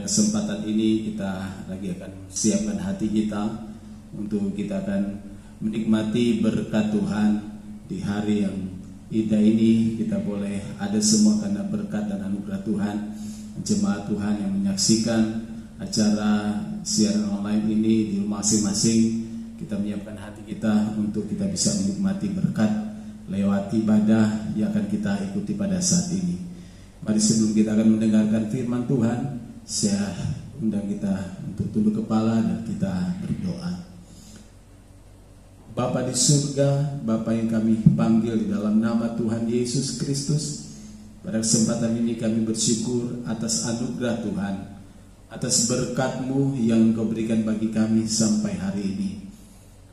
kesempatan ini kita lagi akan siapkan hati kita untuk kita akan menikmati berkat Tuhan di hari yang indah ini. Kita boleh ada semua karena berkat dan anugerah Tuhan. Jemaat Tuhan yang menyaksikan acara siaran online ini di rumah masing-masing, kita menyiapkan hati kita untuk kita bisa menikmati berkat lewat ibadah yang akan kita ikuti pada saat ini. Mari sebelum kita akan mendengarkan firman Tuhan, saya undang kita untuk tunduk kepala dan kita berdoa. Bapa di surga, Bapa yang kami panggil di dalam nama Tuhan Yesus Kristus, pada kesempatan ini kami bersyukur atas anugerah Tuhan, atas berkat-Mu yang Engkau berikan bagi kami sampai hari ini.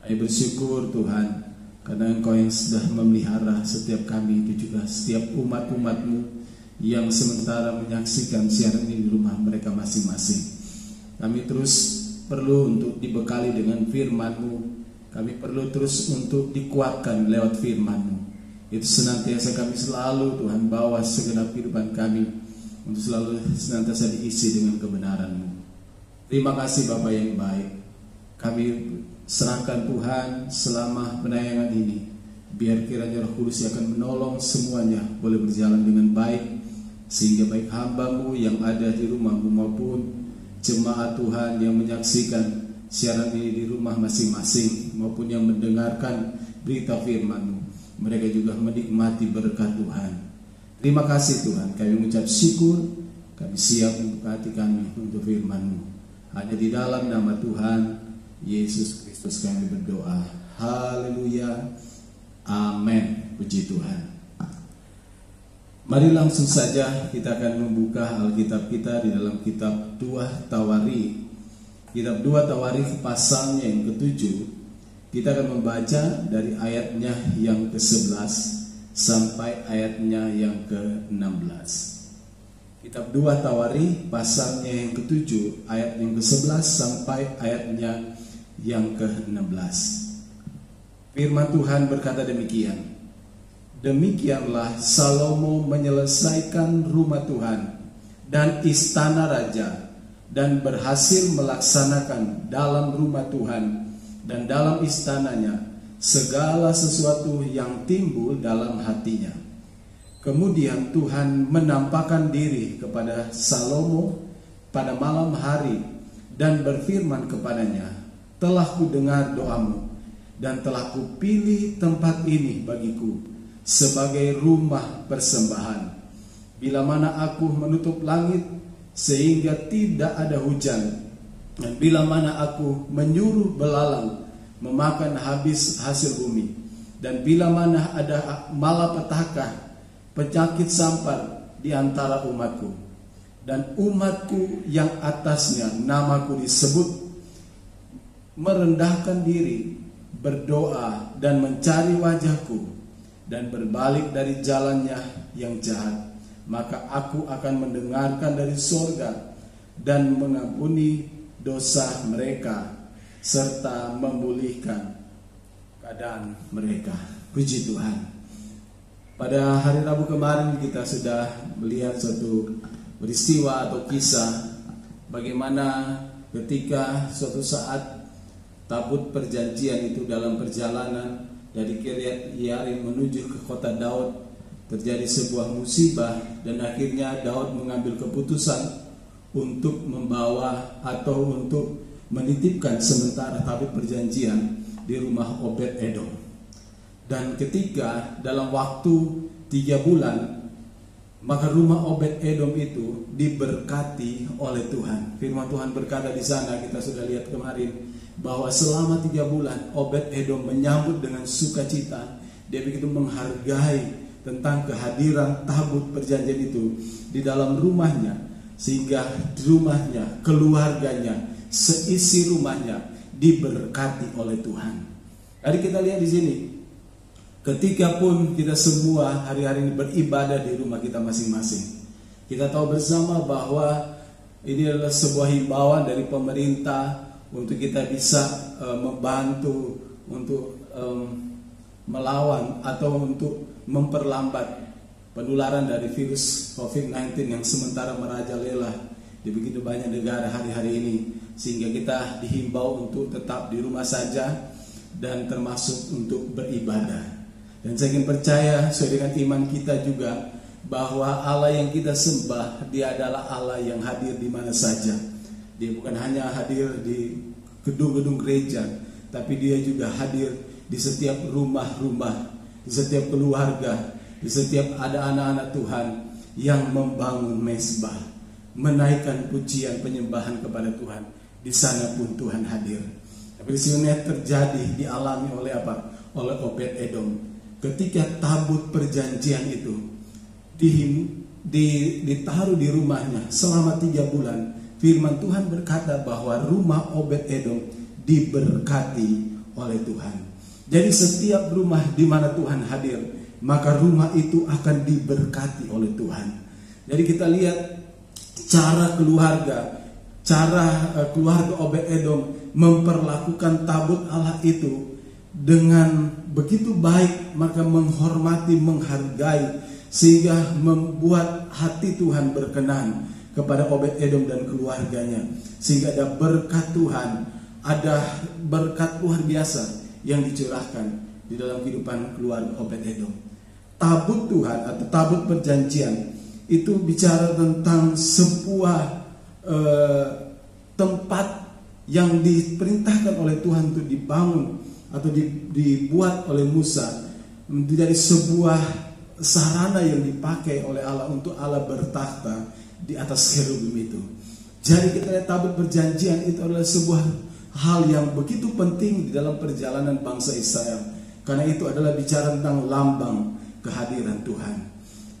Kami bersyukur Tuhan, karena Engkau yang sudah memelihara setiap kami, itu juga setiap umat-umat-Mu yang sementara menyaksikan siaran ini di rumah mereka masing-masing. Kami terus perlu untuk dibekali dengan firman-Mu. Kami perlu terus untuk dikuatkan lewat firman-Mu. Itu senantiasa kami selalu Tuhan bawa segenap kehidupan kami untuk selalu senantiasa diisi dengan kebenaran-Mu. Terima kasih Bapa yang baik. Kami serahkan Tuhan selama penayangan ini. Biar kiranya Roh Kudus akan menolong semuanya boleh berjalan dengan baik, sehingga baik hamba-Mu yang ada di rumah-Mu maupun jemaat Tuhan yang menyaksikan siaran ini di rumah masing-masing maupun yang mendengarkan berita firman-Mu, mereka juga menikmati berkat Tuhan. Terima kasih Tuhan, kami mengucap syukur, kami siap membuka hati kami untuk firman-Mu. Hanya di dalam nama Tuhan Yesus Kristus kami berdoa. Haleluya, amin. Puji Tuhan. Mari langsung saja kita akan membuka Alkitab kita di dalam kitab 2 Tawarikh. Kitab 2 Tawarikh pasalnya yang ke-7. Kita akan membaca dari ayatnya yang ke-11 sampai ayatnya yang ke-16. Kitab 2 Tawarikh pasalnya yang ke-7 ayat yang ke-11 sampai ayatnya yang ke-16. Firman Tuhan berkata demikian. Demikianlah Salomo menyelesaikan rumah Tuhan dan istana raja, dan berhasil melaksanakan dalam rumah Tuhan dan dalam istananya segala sesuatu yang timbul dalam hatinya. Kemudian Tuhan menampakkan diri kepada Salomo pada malam hari dan berfirman kepadanya, telah kudengar doamu dan telah kupilih tempat ini bagiku sebagai rumah persembahan. Bila mana aku menutup langit sehingga tidak ada hujan, dan bila mana aku menyuruh belalang memakan habis hasil bumi, dan bila mana ada malapetaka, penyakit sampar di antara umatku, dan umatku yang atasnya namaku disebut merendahkan diri, berdoa dan mencari wajahku, dan berbalik dari jalannya yang jahat, maka aku akan mendengarkan dari sorga dan mengampuni dosa mereka serta memulihkan keadaan mereka. Puji Tuhan. Pada hari Rabu kemarin kita sudah melihat suatu peristiwa atau kisah bagaimana ketika suatu saat tabut perjanjian itu dalam perjalanan dari Kiryat Yearim menuju ke kota Daud, terjadi sebuah musibah dan akhirnya Daud mengambil keputusan untuk membawa atau untuk menitipkan sementara tabut perjanjian di rumah Obed Edom. Dan ketika dalam waktu 3 bulan, maka rumah Obed Edom itu diberkati oleh Tuhan. Firman Tuhan berkata di sana, kita sudah lihat kemarin, bahwa selama 3 bulan Obed Edom menyambut dengan sukacita. Dia begitu menghargai tentang kehadiran tabut perjanjian itu di dalam rumahnya, sehingga rumahnya, keluarganya, seisi rumahnya diberkati oleh Tuhan. Tadi kita lihat di sini, ketika pun kita semua hari-hari ini beribadah di rumah kita masing-masing, kita tahu bersama bahwa ini adalah sebuah himbauan dari pemerintah untuk kita bisa membantu untuk melawan atau untuk memperlambat penularan dari virus COVID-19 yang sementara merajalela di begitu banyak negara hari-hari ini, sehingga kita dihimbau untuk tetap di rumah saja dan termasuk untuk beribadah. Dan saya ingin percaya sesuai dengan iman kita juga bahwa Allah yang kita sembah, Dia adalah Allah yang hadir di mana saja. Dia bukan hanya hadir di gedung-gedung gereja, tapi Dia juga hadir di setiap rumah-rumah, di setiap keluarga, di setiap ada anak-anak Tuhan yang membangun mezbah, menaikkan pujian penyembahan kepada Tuhan. Di sana pun Tuhan hadir. Peristiwa terjadi dialami oleh apa? Oleh Obed Edom. Ketika tabut perjanjian itu ditaruh di rumahnya selama 3 bulan, firman Tuhan berkata bahwa rumah Obed Edom diberkati oleh Tuhan. Jadi setiap rumah di mana Tuhan hadir, maka rumah itu akan diberkati oleh Tuhan. Jadi kita lihat cara keluarga Obed Edom memperlakukan tabut Allah itu dengan begitu baik, maka menghormati, menghargai, sehingga membuat hati Tuhan berkenan kepada Obed Edom dan keluarganya, sehingga ada berkat Tuhan, ada berkat luar biasa yang dicurahkan di dalam kehidupan keluarga Obed Edom. Tabut Tuhan atau tabut perjanjian itu bicara tentang sebuah tempat yang diperintahkan oleh Tuhan untuk dibangun atau dibuat oleh Musa menjadi sebuah sarana yang dipakai oleh Allah untuk Allah bertakhta di atas kerubim itu. Jadi kita lihat tabut perjanjian itu adalah sebuah hal yang begitu penting di dalam perjalanan bangsa Israel, karena itu adalah bicara tentang lambang kehadiran Tuhan.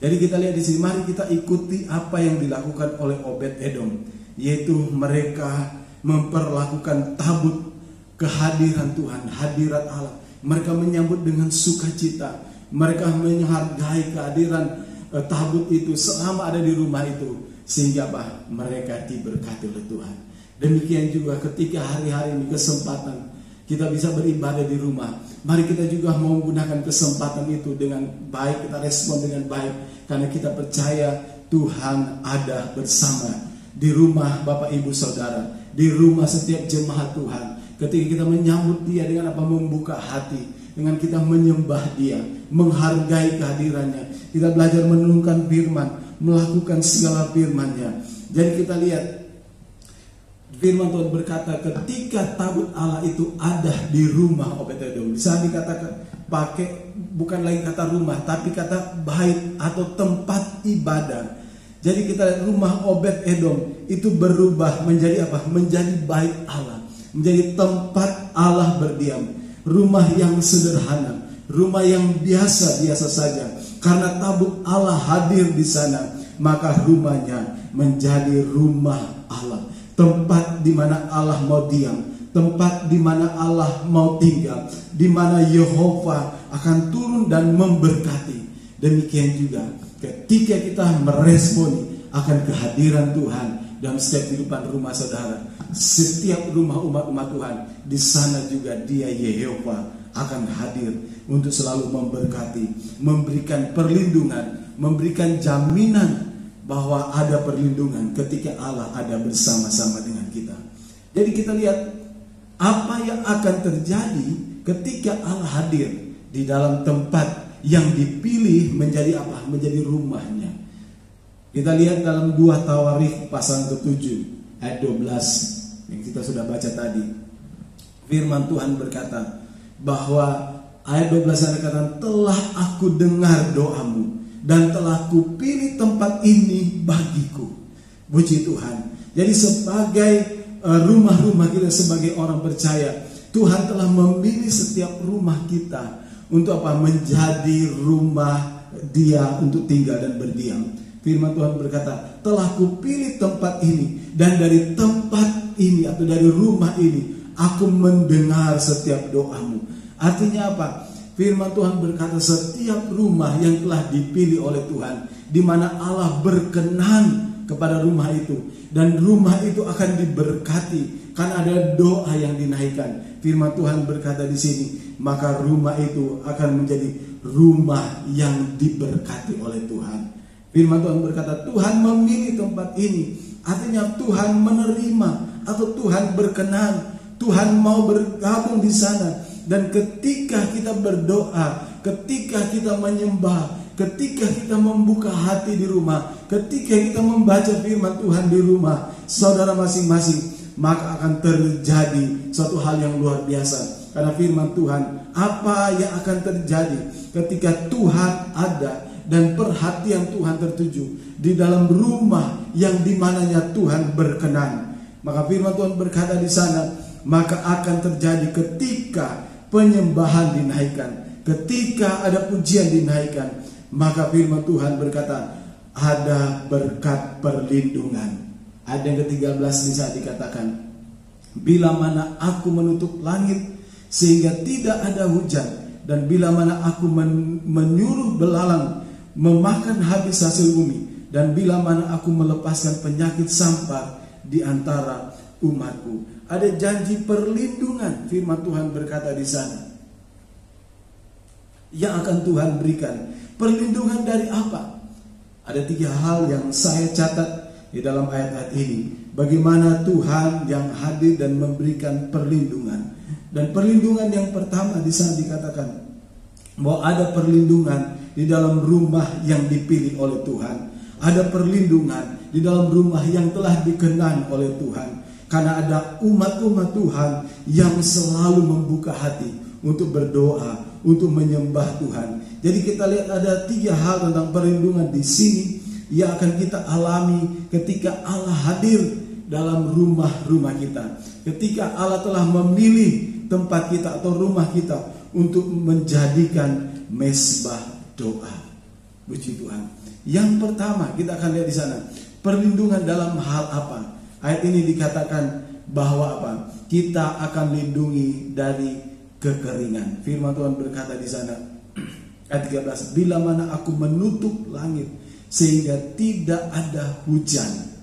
Jadi kita lihat di sini, mari kita ikuti apa yang dilakukan oleh Obed Edom, yaitu mereka memperlakukan tabut kehadiran Tuhan, hadirat Allah. Mereka menyambut dengan sukacita, mereka menghargai kehadiran tabut itu selama ada di rumah itu, sehingga mereka diberkati oleh Tuhan. Demikian juga ketika hari-hari ini kesempatan kita bisa beribadah di rumah, mari kita juga mau menggunakan kesempatan itu dengan baik, kita respon dengan baik, karena kita percaya Tuhan ada bersama di rumah Bapak Ibu Saudara, di rumah setiap jemaat Tuhan. Ketika kita menyambut Dia dengan apa? Membuka hati, dengan kita menyembah Dia, menghargai kehadirannya, kita belajar merenungkan firman, melakukan segala firman-Nya. Jadi kita lihat firman Tuhan berkata ketika tabut Allah itu ada di rumah Obed Edom. Bisa dikatakan pakai bukan lagi kata rumah, tapi kata bait atau tempat ibadah. Jadi kita lihat rumah Obed Edom itu berubah menjadi apa? Menjadi bait Allah, menjadi tempat Allah berdiam. Rumah yang sederhana, rumah yang biasa-biasa saja. Karena tabut Allah hadir di sana, maka rumahnya menjadi rumah Allah, tempat di mana Allah mau diam, tempat di mana Allah mau tinggal, di mana Yehova akan turun dan memberkati. Demikian juga ketika kita meresponi akan kehadiran Tuhan dalam setiap kehidupan rumah saudara, setiap rumah umat Tuhan, di sana juga Dia Yehova akan hadir untuk selalu memberkati, memberikan perlindungan, memberikan jaminan bahwa ada perlindungan ketika Allah ada bersama-sama dengan kita. Jadi kita lihat apa yang akan terjadi ketika Allah hadir di dalam tempat yang dipilih menjadi apa? Menjadi rumahnya. Kita lihat dalam 2 Tawarikh pasal ke-7 ayat 12 yang kita sudah baca tadi. Firman Tuhan berkata bahwa ayat 12 berkata, telah aku dengar doamu dan telah kupilih tempat ini bagiku. Puji Tuhan. Jadi sebagai rumah-rumah kita, sebagai orang percaya, Tuhan telah memilih setiap rumah kita untuk apa? Menjadi rumah Dia untuk tinggal dan berdiam. Firman Tuhan berkata, telah kupilih tempat ini, dan dari tempat ini atau dari rumah ini aku mendengar setiap doamu. Artinya apa? Firman Tuhan berkata setiap rumah yang telah dipilih oleh Tuhan, di mana Allah berkenan kepada rumah itu, dan rumah itu akan diberkati karena ada doa yang dinaikkan. Firman Tuhan berkata di sini, maka rumah itu akan menjadi rumah yang diberkati oleh Tuhan. Firman Tuhan berkata, Tuhan memilih tempat ini. Artinya Tuhan menerima atau Tuhan berkenan. Tuhan mau bergabung di sana. Dan ketika kita berdoa, ketika kita menyembah, ketika kita membuka hati di rumah, ketika kita membaca firman Tuhan di rumah saudara masing-masing, maka akan terjadi suatu hal yang luar biasa. Karena firman Tuhan, apa yang akan terjadi ketika Tuhan ada dan perhatian Tuhan tertuju di dalam rumah yang dimananya Tuhan berkenan. Maka firman Tuhan berkata di sana, maka akan terjadi ketika penyembahan dinaikkan, ketika ada pujian dinaikkan, maka firman Tuhan berkata ada berkat perlindungan. Ada yang ke-13 bisa dikatakan, bila mana aku menutup langit sehingga tidak ada hujan, dan bila mana aku menyuruh belalang memakan habis hasil bumi, dan bila mana aku melepaskan penyakit sampar di antara umatku. Ada janji perlindungan. Firman Tuhan berkata di sana yang akan Tuhan berikan. Perlindungan dari apa? Ada 3 hal yang saya catat di dalam ayat-ayat ini. Bagaimana Tuhan yang hadir dan memberikan perlindungan. Dan perlindungan yang pertama di sana dikatakan bahwa ada perlindungan di dalam rumah yang dipilih oleh Tuhan. Ada perlindungan di dalam rumah yang telah dikenan oleh Tuhan. Karena ada umat-umat Tuhan yang selalu membuka hati untuk berdoa, untuk menyembah Tuhan. Jadi kita lihat ada 3 hal tentang perlindungan di sini yang akan kita alami ketika Allah hadir dalam rumah-rumah kita. Ketika Allah telah memilih tempat kita atau rumah kita untuk menjadikan mesbah doa. Puji Tuhan. Yang pertama kita akan lihat di sana, perlindungan dalam hal apa? Ayat ini dikatakan bahwa apa? Kita akan lindungi dari kekeringan. Firman Tuhan berkata di sana ayat 13, bila mana aku menutup langit sehingga tidak ada hujan.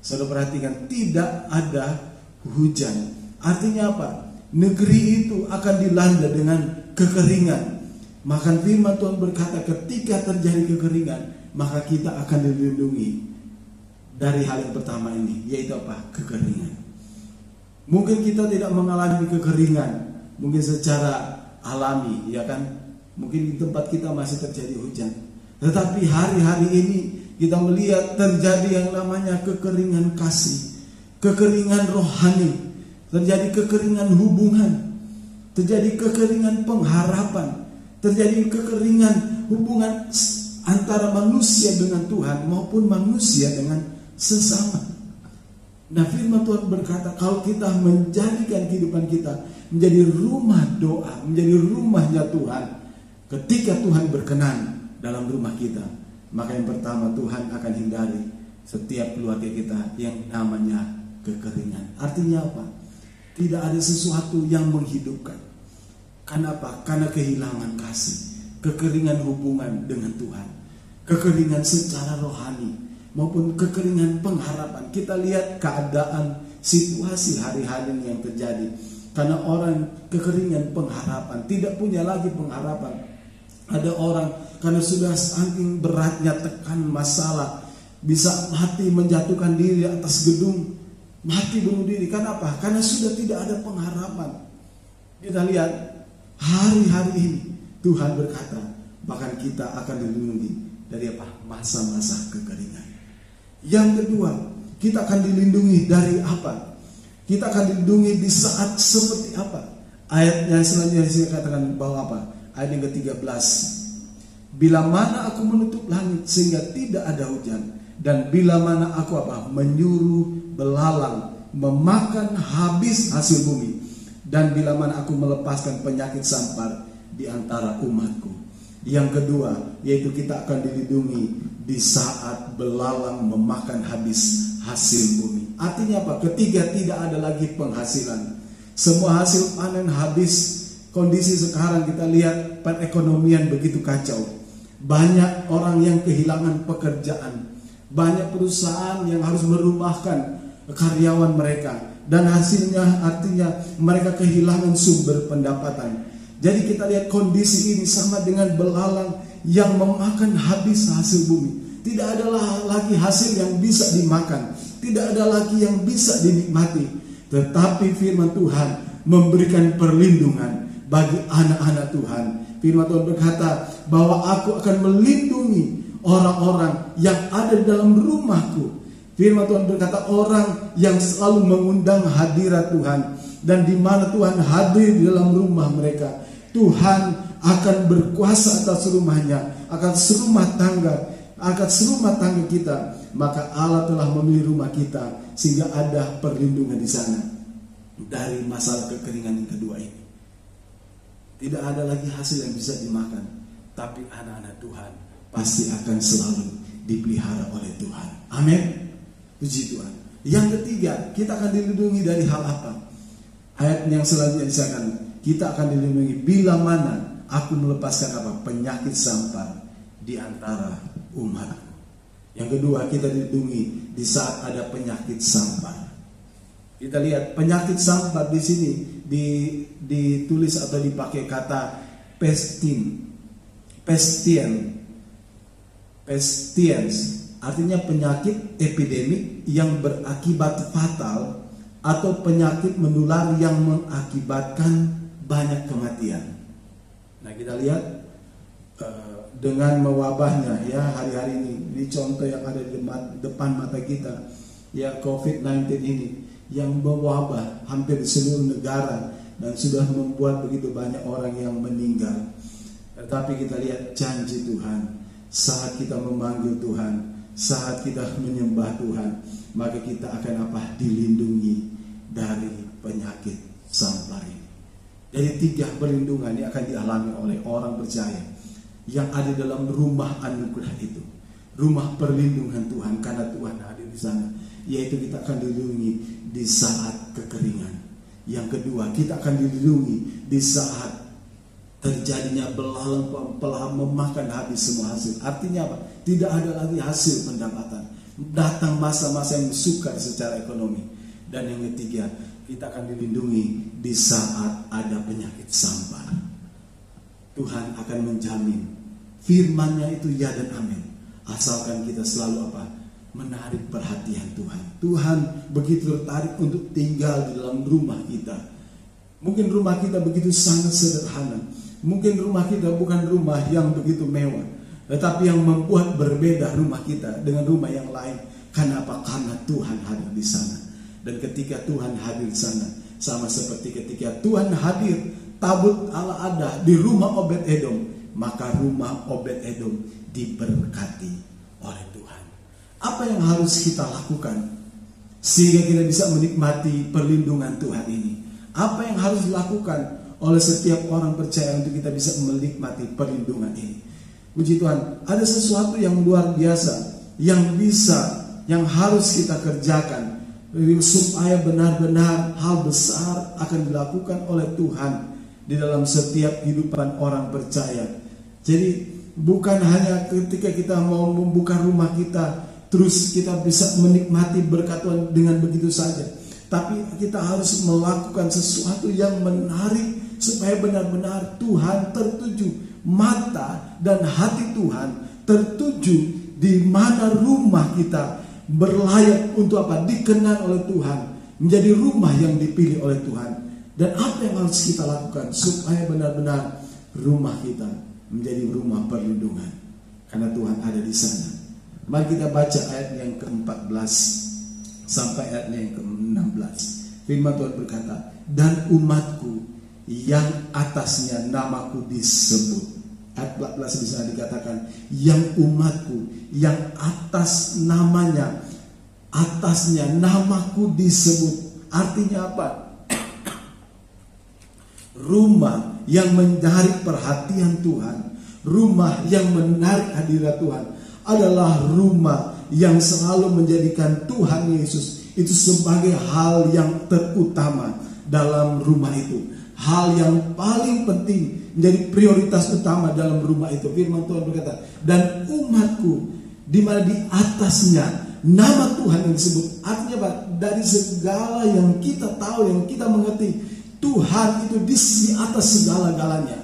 Saudara perhatikan, tidak ada hujan. Artinya apa? Negeri itu akan dilanda dengan kekeringan. Maka firman Tuhan berkata ketika terjadi kekeringan, maka kita akan dilindungi dari hal yang pertama ini, yaitu apa? Kekeringan. Mungkin kita tidak mengalami kekeringan, mungkin secara alami, ya kan? Mungkin di tempat kita masih terjadi hujan. Tetapi hari-hari ini kita melihat terjadi yang namanya kekeringan kasih, kekeringan rohani, terjadi kekeringan hubungan, terjadi kekeringan pengharapan, terjadi kekeringan hubungan antara manusia dengan Tuhan maupun manusia dengan sesama. Nah, firman Tuhan berkata kalau kita menjadikan kehidupan kita menjadi rumah doa, menjadi rumahnya Tuhan, ketika Tuhan berkenan dalam rumah kita, maka yang pertama Tuhan akan hindari setiap keluarga kita yang namanya kekeringan. Artinya apa? Tidak ada sesuatu yang menghidupkan. Kenapa? Karena kehilangan kasih, kekeringan hubungan dengan Tuhan, kekeringan secara rohani maupun kekeringan pengharapan. Kita lihat keadaan situasi hari-hari yang terjadi. Karena orang kekeringan pengharapan, tidak punya lagi pengharapan. Ada orang karena sudah saking beratnya tekan masalah, bisa mati menjatuhkan diri atas gedung, mati bunuh diri. Kenapa? Karena sudah tidak ada pengharapan. Kita lihat hari-hari ini Tuhan berkata, bahkan kita akan dilindungi dari apa? Masa-masa kekeringan. Yang kedua, kita akan dilindungi dari apa? Kita akan dilindungi di saat seperti apa? Ayat yang selanjutnya saya katakan bahwa apa? Ayat yang ke-13. Bila mana aku menutup langit sehingga tidak ada hujan, dan bila mana aku apa? Menyuruh belalang memakan habis hasil bumi, dan bila mana aku melepaskan penyakit sampar di antara umatku. Yang kedua, yaitu kita akan dilindungi di saat belalang memakan habis hasil bumi. Artinya apa? Ketiga, tidak ada lagi penghasilan. Semua hasil panen habis. Kondisi sekarang kita lihat perekonomian begitu kacau. Banyak orang yang kehilangan pekerjaan. Banyak perusahaan yang harus merumahkan karyawan mereka. Dan hasilnya artinya mereka kehilangan sumber pendapatan. Jadi kita lihat kondisi ini sama dengan belalang yang memakan habis hasil bumi. tidak ada lagi hasil yang bisa dimakan, tidak ada lagi yang bisa dinikmati. Tetapi firman Tuhan memberikan perlindungan bagi anak-anak Tuhan. Firman Tuhan berkata bahwa aku akan melindungi orang-orang yang ada di dalam rumahku. Firman Tuhan berkata orang yang selalu mengundang hadirat Tuhan, dan di mana Tuhan hadir di dalam rumah mereka, Tuhan akan berkuasa atas rumahnya, akan serumah tangga kita. Maka Allah telah memilih rumah kita sehingga ada perlindungan di sana dari masalah kekeringan yang kedua ini. Tidak ada lagi hasil yang bisa dimakan, tapi anak-anak Tuhan pasti akan selalu dipelihara oleh Tuhan. Amin. Puji Tuhan. Yang ketiga, kita akan dilindungi dari hal apa? Ayat yang selanjutnya disatakan, kita akan dilindungi bila mana aku melepaskan apa? Penyakit sampar di antara umatku. Yang kedua, kita dilindungi di saat ada penyakit sampar. Kita lihat penyakit sampar di sini ditulis atau dipakai kata pestilence, artinya penyakit epidemik yang berakibat fatal atau penyakit menular yang mengakibatkan banyak kematian. Nah, kita lihat dengan mewabahnya ya hari-hari ini contoh yang ada di depan mata kita ya, COVID-19 ini yang mewabah hampir di seluruh negara dan sudah membuat begitu banyak orang yang meninggal. Tetapi kita lihat janji Tuhan, saat kita memanggil Tuhan, saat kita menyembah Tuhan, maka kita akan apa? Dilindungi dari penyakit sampar ini. Jadi 3 perlindungan yang akan dialami oleh orang percaya yang ada dalam rumah anugerah itu, rumah perlindungan Tuhan, karena Tuhan hadir di sana. Yaitu kita akan dilindungi di saat kekeringan. Yang kedua, kita akan dilindungi di saat terjadinya belalang memakan habis semua hasil. Artinya apa? Tidak ada lagi hasil pendapatan. Datang masa-masa yang sukar secara ekonomi. Dan yang ketiga, kita akan dilindungi di saat ada penyakit sampar. Tuhan akan menjamin firman-Nya itu ya dan amin. Asalkan kita selalu apa? Menarik perhatian Tuhan. Tuhan begitu tertarik untuk tinggal di dalam rumah kita. Mungkin rumah kita begitu sangat sederhana. Mungkin rumah kita bukan rumah yang begitu mewah, tetapi yang membuat berbeda rumah kita dengan rumah yang lain. Karena apa? Karena Tuhan hadir di sana. Dan ketika Tuhan hadir di sana, sama seperti ketika Tuhan hadir, tabut Allah ada di rumah Obed-Edom, maka rumah Obed-Edom diberkati oleh Tuhan. Apa yang harus kita lakukan sehingga kita bisa menikmati perlindungan Tuhan ini? Apa yang harus dilakukan oleh setiap orang percaya untuk kita bisa menikmati perlindungan ini? Puji Tuhan, ada sesuatu yang luar biasa yang harus kita kerjakan supaya benar-benar hal besar akan dilakukan oleh Tuhan di dalam setiap kehidupan orang percaya. Jadi bukan hanya ketika kita mau membuka rumah kita terus kita bisa menikmati berkat Tuhan dengan begitu saja, tapi kita harus melakukan sesuatu yang menarik supaya benar-benar Tuhan tertuju, mata dan hati Tuhan tertuju di mana rumah kita berlayak untuk apa? Dikenal oleh Tuhan, menjadi rumah yang dipilih oleh Tuhan. Dan apa yang harus kita lakukan supaya benar-benar rumah kita menjadi rumah perlindungan, karena Tuhan ada di sana. Mari kita baca ayat yang ke-14 sampai ayatnya yang ke-16. Firman Tuhan berkata, dan umatku yang atasnya namaku disebut. Ayat 14 bisa dikatakan, yang umatku yang atasnya namaku disebut. Artinya apa? Rumah yang menarik perhatian Tuhan, rumah yang menarik hadirat Tuhan adalah rumah yang selalu menjadikan Tuhan Yesus itu sebagai hal yang terutama dalam rumah itu. Hal yang paling penting, menjadi prioritas utama dalam rumah itu. Firman Tuhan berkata, dan umatku di mana di atasnya nama Tuhan yang disebut. Artinya apa? Dari segala yang kita tahu, yang kita mengerti, Tuhan itu di atas segala-galanya.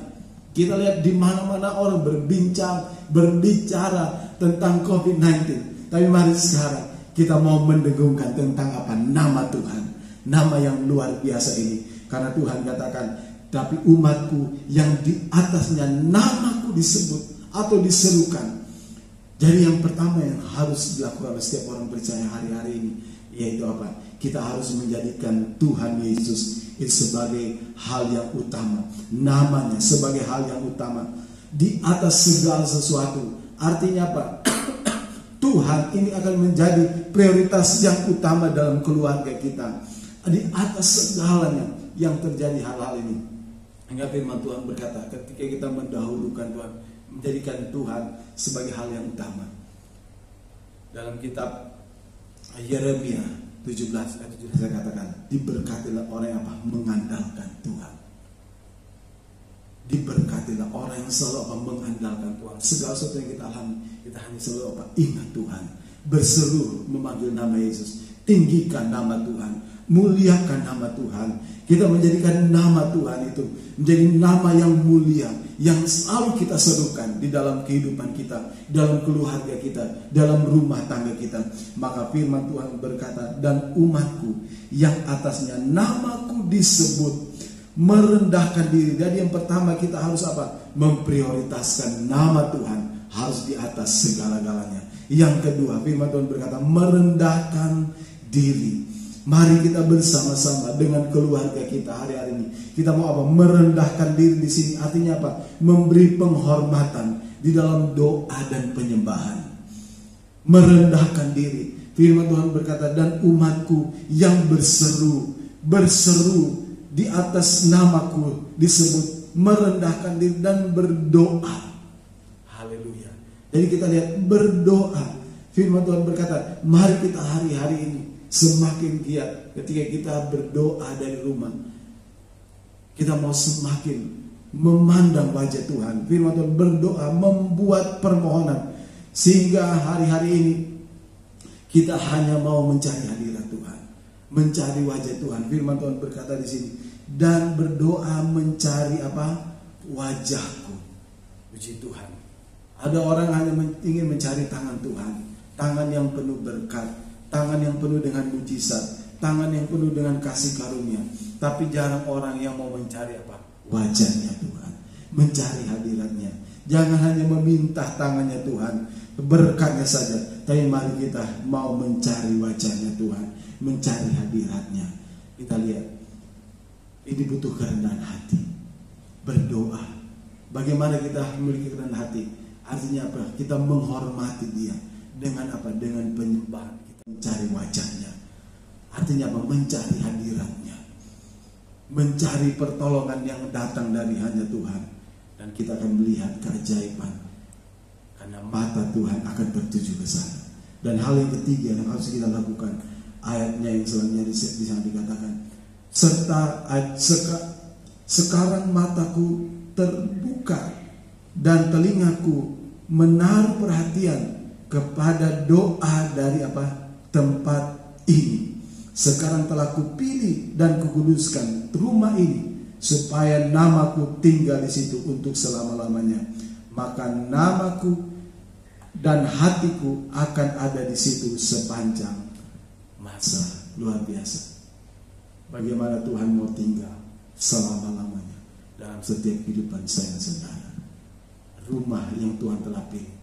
Kita lihat di mana-mana orang berbincang, berbicara, tentang COVID-19. Tapi mari sekarang kita mau mendengungkan tentang apa? Nama Tuhan. Nama yang luar biasa ini. Karena Tuhan katakan, tapi umatku yang di atasnya namaku disebut atau diserukan. Jadi yang pertama yang harus dilakukan oleh setiap orang percaya hari-hari ini, yaitu apa? Kita harus menjadikan Tuhan Yesus itu sebagai hal yang utama. Namanya sebagai hal yang utama. Di atas segala sesuatu. Artinya apa? Tuhan ini akan menjadi prioritas yang utama dalam keluarga kita. Di atas segalanya yang terjadi hal-hal ini. Hingga firman Tuhan berkata, ketika kita mendahulukan Tuhan, menjadikan Tuhan sebagai hal yang utama. Dalam kitab Yeremia 17 ayat 7 saya katakan, diberkatilah orang yang apa? Mengandalkan Tuhan. Diberkatilah orang yang selalu apa? Mengandalkan Tuhan. Segala sesuatu yang kita alami, kita hanya selalu apa? Ingat Tuhan. Berseru memanggil nama Yesus. Tinggikan nama Tuhan. Muliakan nama Tuhan. Kita menjadikan nama Tuhan itu menjadi nama yang mulia, yang selalu kita serukan di dalam kehidupan kita, dalam keluarga kita, dalam rumah tangga kita. Maka firman Tuhan berkata, dan umatku yang atasnya namaku disebut, merendahkan diri. Jadi yang pertama kita harus apa? Memprioritaskan nama Tuhan harus di atas segala-galanya. Yang kedua firman Tuhan berkata, merendahkan diri. Mari kita bersama-sama dengan keluarga kita hari-hari ini. Kita mau apa? Merendahkan diri di sini. Artinya apa? Memberi penghormatan di dalam doa dan penyembahan. Merendahkan diri. Firman Tuhan berkata, dan umatku yang berseru di atas namaku disebut, merendahkan diri dan berdoa. Haleluya. Jadi kita lihat berdoa. Firman Tuhan berkata, mari kita hari-hari ini semakin giat ketika kita berdoa dari rumah. Kita mau semakin memandang wajah Tuhan. Firman Tuhan berdoa, membuat permohonan. Sehingga hari-hari ini kita hanya mau mencari hadirat Tuhan, mencari wajah Tuhan. Firman Tuhan berkata di sini, dan berdoa mencari apa? Wajahku. Puji Tuhan. Ada orang hanya ingin mencari tangan Tuhan, tangan yang penuh berkat, tangan yang penuh dengan mujizat, tangan yang penuh dengan kasih karunia. Tapi jarang orang yang mau mencari apa? Wajahnya Tuhan, mencari hadiratnya. Jangan hanya meminta tangannya Tuhan, berkatnya saja, tapi mari kita mau mencari wajahnya Tuhan, mencari hadiratnya. Kita lihat, ini butuh kerendahan hati. Berdoa. Bagaimana kita memiliki kerendahan hati? Artinya apa? Kita menghormati Dia dengan apa? Dengan penyembahan. Mencari wajahnya. Artinya apa? Mencari hadiratnya, mencari pertolongan yang datang dari hanya Tuhan. Dan kita akan melihat keajaiban, karena mata Tuhan akan tertuju ke sana. Dan hal yang ketiga yang harus kita lakukan, ayatnya yang selanjutnya di sana dikatakan, serta sekarang mataku terbuka dan telingaku menaruh perhatian kepada doa dari apa? Tempat ini. Sekarang telah kupilih dan kukuduskan rumah ini, supaya namaku tinggal di situ untuk selama-lamanya. Maka namaku dan hatiku akan ada di situ sepanjang masa. Luar biasa. Bagaimana Tuhan mau tinggal selama-lamanya dalam setiap kehidupan saya dan saudara. Rumah yang Tuhan telah pilih,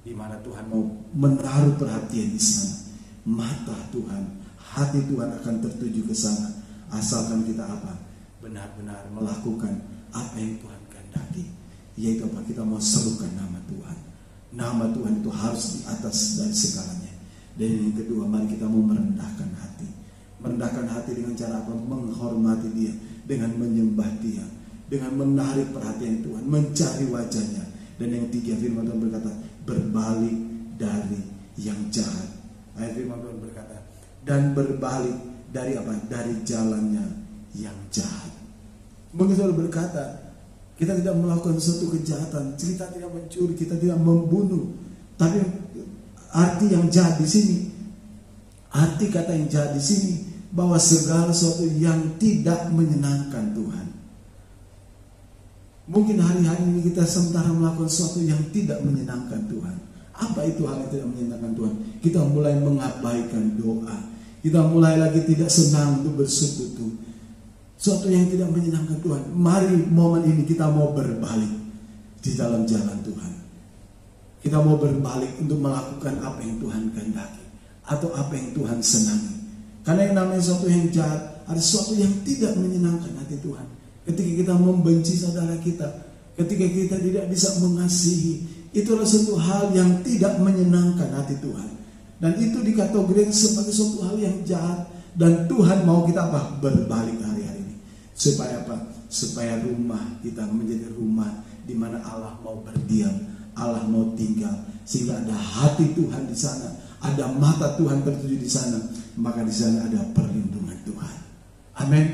di mana Tuhan mau menaruh perhatian di sana. Mata Tuhan, hati Tuhan akan tertuju ke sana, asalkan kita apa? Benar-benar melakukan apa yang Tuhan kehendaki, yaitu apa? Kita mau serukan nama Tuhan. Nama Tuhan itu harus di atas dari segalanya. Dan yang kedua, mari kita mau merendahkan hati. Merendahkan hati dengan cara apa? Menghormati Dia, dengan menyembah Dia, dengan menarik perhatian Tuhan, mencari wajahnya. Dan yang ketiga, firman Tuhan berkata, berbalik dari yang jahat. Ayat firman Tuhan berkata, dan berbalik dari apa? Dari jalannya yang jahat. Mungkin saudara berkata, kita tidak melakukan sesuatu kejahatan, kita tidak mencuri, kita tidak membunuh. Tapi arti yang jahat di sini, arti kata yang jahat di sini, bahwa segala sesuatu yang tidak menyenangkan Tuhan. Mungkin hari-hari ini kita sementara melakukan sesuatu yang tidak menyenangkan Tuhan. Apa itu hal yang tidak menyenangkan Tuhan? Kita mulai mengabaikan doa. Kita mulai lagi tidak senang untuk bersekutu. Suatu yang tidak menyenangkan Tuhan. Mari momen ini kita mau berbalik di dalam jalan Tuhan. Kita mau berbalik untuk melakukan apa yang Tuhan kehendaki, atau apa yang Tuhan senangi. Karena yang namanya sesuatu yang jahat, ada sesuatu yang tidak menyenangkan hati Tuhan. Ketika kita membenci saudara kita, ketika kita tidak bisa mengasihi, itulah suatu hal yang tidak menyenangkan hati Tuhan. Dan itu dikategorikan sebagai suatu hal yang jahat. Dan Tuhan mau kita apa? Berbalik hari-hari ini. Supaya apa? Supaya rumah kita menjadi rumah di mana Allah mau berdiam, Allah mau tinggal. Sehingga ada hati Tuhan di sana, ada mata Tuhan tertuju di sana, maka di sana ada perlindungan Tuhan. Amin.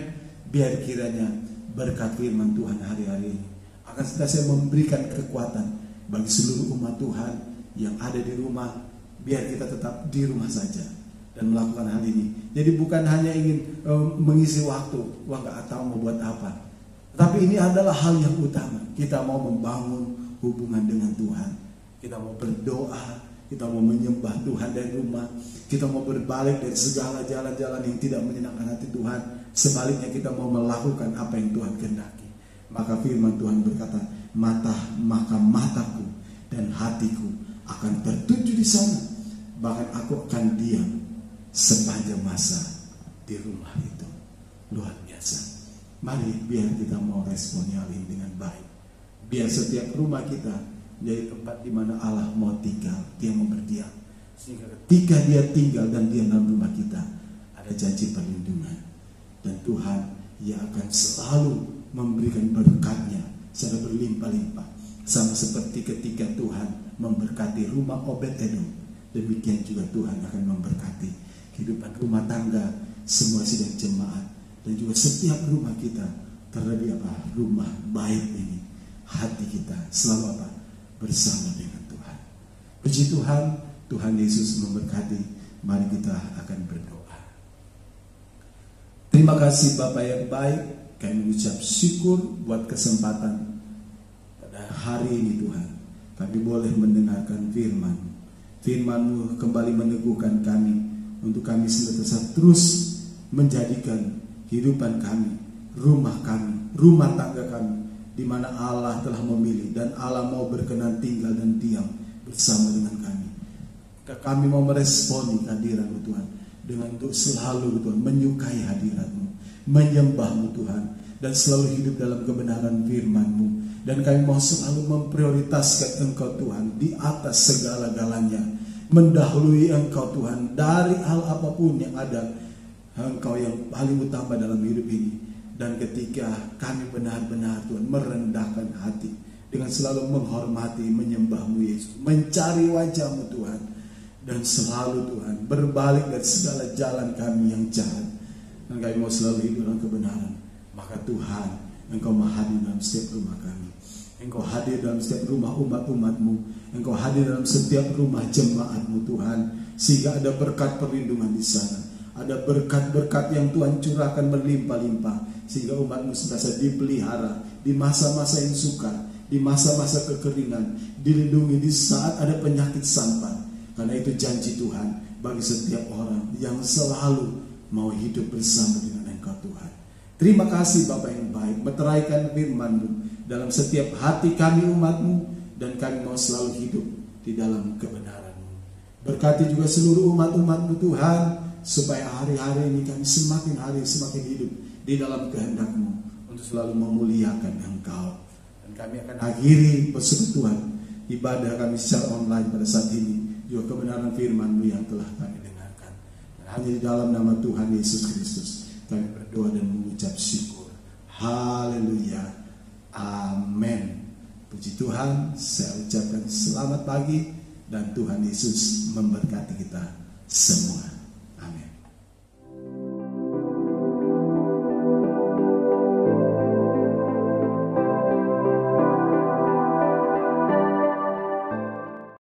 Biar kiranya berkat firman Tuhan hari-hari ini akan senantiasa memberikan kekuatan bagi seluruh umat Tuhan yang ada di rumah. Biar kita tetap di rumah saja dan melakukan hal ini. Jadi bukan hanya ingin mengisi waktu, nggak tahu mau buat apa. Tapi ini adalah hal yang utama. Kita mau membangun hubungan dengan Tuhan. Kita mau berdoa, kita mau menyembah Tuhan dari rumah. Kita mau berbalik dari segala jalan-jalan yang tidak menyenangkan hati Tuhan. Sebaliknya kita mau melakukan apa yang Tuhan kehendaki. Maka firman Tuhan berkata, maka mataku dan hatiku akan tertuju di sana. Bahkan aku akan diam sepanjang masa di rumah itu. Luar biasa. Mari biar kita mau responnya ini dengan baik. Biar setiap rumah kita menjadi tempat di mana Allah mau tinggal, Dia mau berdiam. Sehingga ketika Dia tinggal dan diam dalam rumah kita, ada janji perlindungan. Dan Tuhan, Ia akan selalu memberikan berkat-Nya secara berlimpah-limpah. Sama seperti ketika Tuhan memberkati rumah Obed-Edom, demikian juga Tuhan akan memberkati kehidupan rumah tangga semua sidang jemaat, dan juga setiap rumah kita. Terlebih apa? Rumah baik ini, hati kita selalu apa? Bersama dengan Tuhan. Puji Tuhan, Tuhan Yesus memberkati. Mari kita akan berdoa. Terima kasih Bapa yang baik. Kami mengucap syukur buat kesempatan pada hari ini Tuhan. Kami boleh mendengarkan firman-Mu kembali meneguhkan kami, untuk kami senantiasa terus menjadikan kehidupan kami, rumah tangga kami, di mana Allah telah memilih dan Allah mau berkenan tinggal dan diam bersama dengan kami. Kami mau meresponi kehadiran-Mu Tuhan, dengan untuk selalu Tuhan menyukai hadirat-Mu, menyembah-Mu Tuhan, dan selalu hidup dalam kebenaran firman-Mu. Dan kami mau selalu memprioritaskan Engkau Tuhan di atas segala-galanya, mendahului Engkau Tuhan dari hal apapun yang ada. Engkau yang paling utama dalam hidup ini. Dan ketika kami benar-benar Tuhan merendahkan hati, dengan selalu menghormati, menyembah-Mu Yesus, mencari wajah-Mu Tuhan, dan selalu Tuhan berbalik dari segala jalan kami yang jahat, dan kami mau selalu hidup dalam kebenaran. Maka Tuhan, Engkau hadir dalam setiap rumah kami. Engkau hadir dalam setiap rumah umat-umat-Mu. Engkau hadir dalam setiap rumah jemaat-Mu Tuhan. Sehingga ada berkat perlindungan di sana. Ada berkat-berkat yang Tuhan curahkan berlimpah-limpah. Sehingga umat-Mu senantiasa dipelihara di masa-masa yang sukar, di masa-masa kekeringan, dilindungi di saat ada penyakit sampan. Karena itu janji Tuhan bagi setiap orang yang selalu mau hidup bersama dengan Engkau Tuhan. Terima kasih Bapa yang baik, meteraikan firman-Mu dalam setiap hati kami umat-Mu, dan kami mau selalu hidup di dalam kebenaran-Mu. Berkati juga seluruh umat-umat-Mu Tuhan, supaya hari-hari ini kami semakin hari semakin hidup di dalam kehendak-Mu, untuk selalu memuliakan Engkau. Dan kami akan akhiri persekutuan ibadah kami secara online pada saat ini, juga kebenaran firman-Mu yang telah kami dengarkan. Dan hanya di dalam nama Tuhan Yesus Kristus kami berdoa dan mengucap syukur. Haleluya. Amin. Puji Tuhan, saya ucapkan selamat pagi, dan Tuhan Yesus memberkati kita semua.